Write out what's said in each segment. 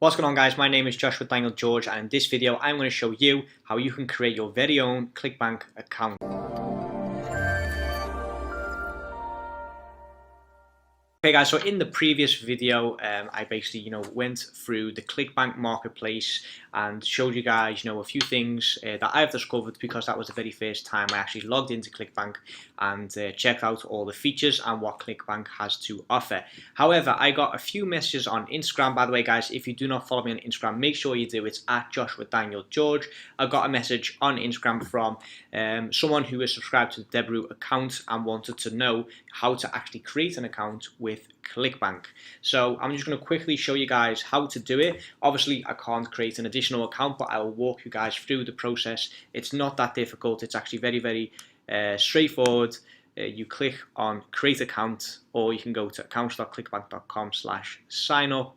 What's going on, guys? My name is Joshua Daniel George, and in this video I'm going to show you how you can create your very own Clickbank account. Okay guys, so in the previous video, I basically, went through the Clickbank marketplace and showed you guys, a few things that I've discovered because that was the very first time I actually logged into Clickbank and checked out all the features and what Clickbank has to offer. However, I got a few messages on Instagram. By the way, guys, if you do not follow me on Instagram, make sure you do. It's at Joshua Daniel George. I got a message on Instagram from someone who is subscribed to the Debru account and wanted to know how to actually create an account with Clickbank. So I'm just going to quickly show you guys how to do it. Obviously, I can't create an additional account, but I will walk you guys through the process. It's not that difficult. It's actually very straightforward. You click on create account, or you can go to accounts.clickbank.com/sign up,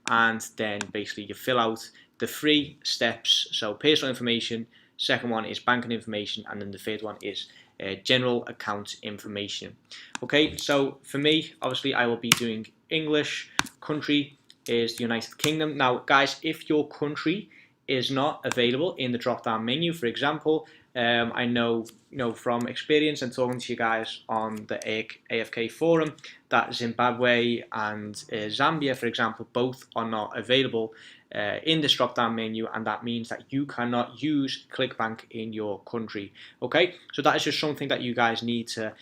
and then basically you fill out the 3 steps. So personal information, second one is banking information, and then the third one is general account information. Okay, so for me, obviously I will be doing English. Country is the United Kingdom. Now guys, if your country is not available in the drop down menu, for example, I know from experience and talking to you guys on the AFK forum that Zimbabwe and Zambia, for example, both are not available in this drop down menu, and that means that you cannot use Clickbank in your country. Okay, so that is just something that you guys need to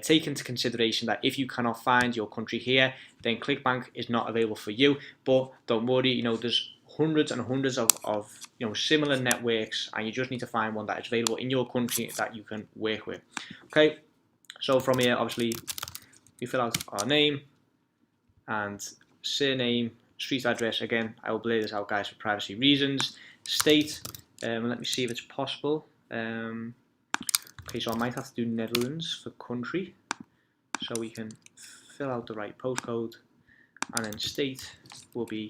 take into consideration, that if you cannot find your country here, then Clickbank is not available for you. But don't worry, there's hundreds and hundreds of similar networks, and you just need to find one that is available in your country that you can work with. Okay, so from here, obviously, we fill out our name and surname, street address. Again, I will blur this out, guys, for privacy reasons. State, let me see if it's possible. Okay, so I might have to do Netherlands for country, so we can fill out the right postcode, and then state will be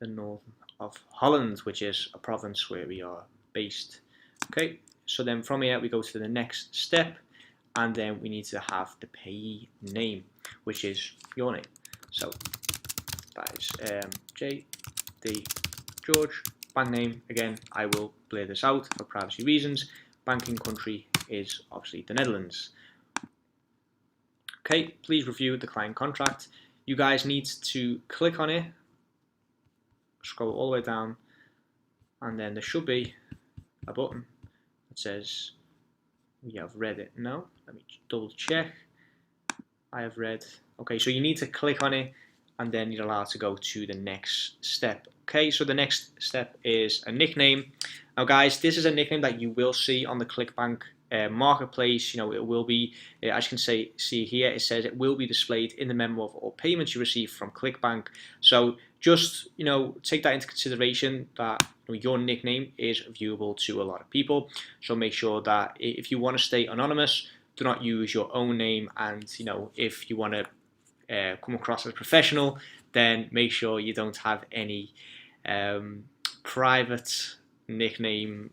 the north of Holland, which is a province where we are based. Okay, so then from here we go to the next step, and then we need to have the payee name, which is your name. So that is J.D. George. Bank name, again, I will blur this out for privacy reasons. Banking country is obviously the Netherlands. Okay, please review the client contract. You guys need to click on it, scroll all the way down, and then there should be a button that says we have read it. No, let me double check. I have read. Okay, so you need to click on it, and then you're allowed to go to the next step. Okay, so the next step is a nickname. Now guys, this is a nickname that you will see on the Clickbank marketplace. It will be, as you can see here, it says it will be displayed in the memo of all payments you receive from Clickbank. So just take that into consideration, that your nickname is viewable to a lot of people. So make sure that if you want to stay anonymous, do not use your own name, and if you want to come across as professional, then make sure you don't have any private nickname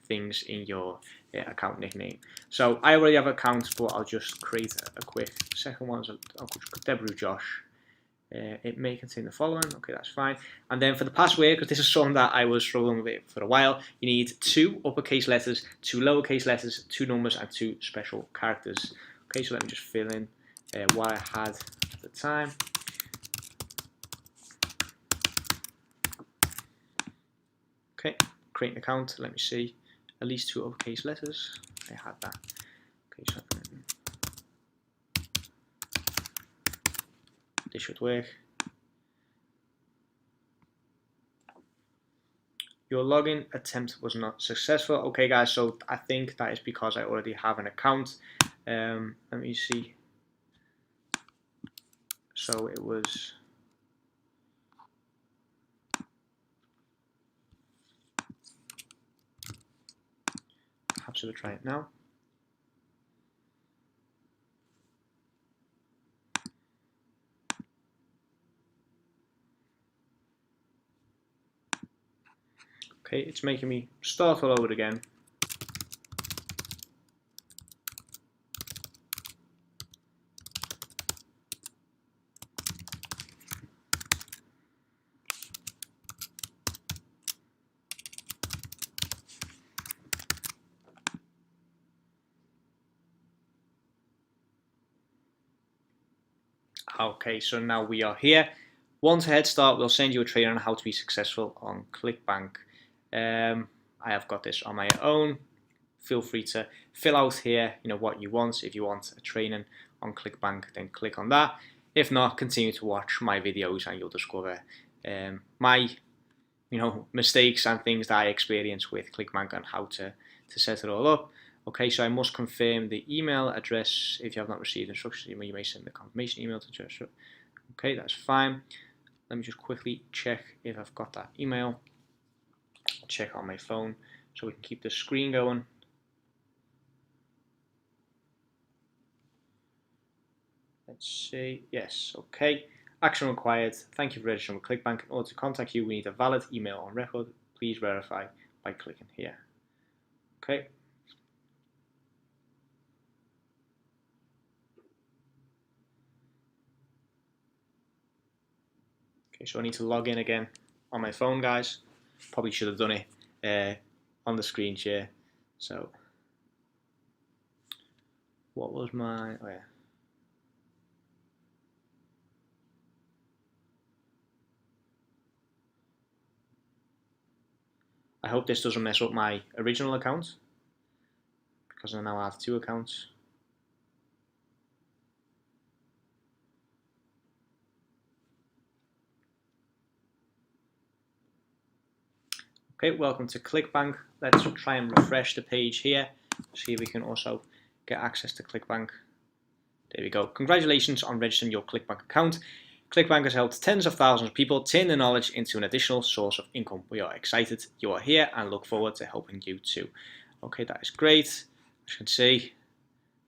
things in your account nickname. So I already have an account, but I'll just create a quick second one. So I'll put Debru Josh. It may contain the following. Okay, that's fine. And then for the password, because this is something that I was struggling with for a while, you need 2 uppercase letters, 2 lowercase letters, 2 numbers, and 2 special characters. Okay, so let me just fill in what I had at the time. Okay, create an account. Let me see. At least 2 uppercase letters. I had that. Okay, so this should work. Your login attempt was not successful. Okay, guys, so I think that is because I already have an account. Let me see. So it was. Perhaps we'll try it now. Okay, it's making me start all over again. Okay, so now we are here. Want a head start, we'll send you a training on how to be successful on Clickbank. I have got this on my own. Feel free to fill out here, what you want. If you want a training on Clickbank, then click on that. If not, continue to watch my videos and you'll discover my mistakes and things that I experience with Clickbank and how to set it all up. Okay, so I must confirm the email address. If you have not received instructions, you may send the confirmation email to Joshua. Okay, that's fine. Let me just quickly check if I've got that email. I'll check on my phone so we can keep the screen going. Let's see. Yes, okay. Action required. Thank you for registering with Clickbank. In order to contact you, we need a valid email on record. Please verify by clicking here. Okay. Okay, so I need to log in again on my phone, guys. Probably should have done it on the screen share. So, what was my? Oh yeah. I hope this doesn't mess up my original account because I now have 2 accounts. Okay, welcome to Clickbank. Let's try and refresh the page here. See if we can also get access to Clickbank. There we go. Congratulations on registering your Clickbank account. Clickbank has helped tens of thousands of people turn their knowledge into an additional source of income. We are excited you are here and look forward to helping you too. Okay, that is great. As you can see,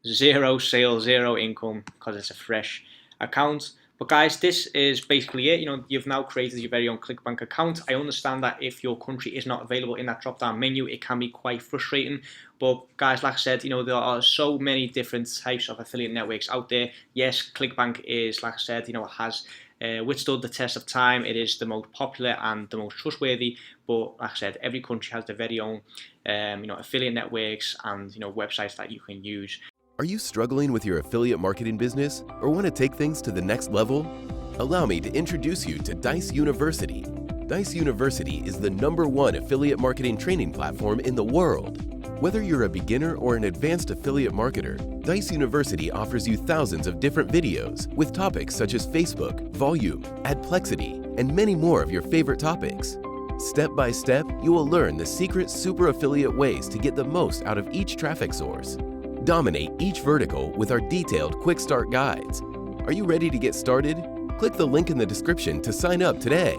0 sales, 0 income because it's a fresh account. But guys, this is basically it. You've now created your very own Clickbank account. I understand that if your country is not available in that drop-down menu, it can be quite frustrating. But guys, like I said, there are so many different types of affiliate networks out there. Yes, Clickbank is, like I said, it has withstood the test of time. It is the most popular and the most trustworthy. But like I said, every country has their very own, affiliate networks and websites that you can use. Are you struggling with your affiliate marketing business or want to take things to the next level? Allow me to introduce you to Dijs University. Dijs University is the #1 affiliate marketing training platform in the world. Whether you're a beginner or an advanced affiliate marketer, Dijs University offers you thousands of different videos with topics such as Facebook, volume, adplexity, and many more of your favorite topics. Step by step, you will learn the secret super affiliate ways to get the most out of each traffic source. Dominate each vertical with our detailed quick start guides. Are you ready to get started? Click the link in the description to sign up today.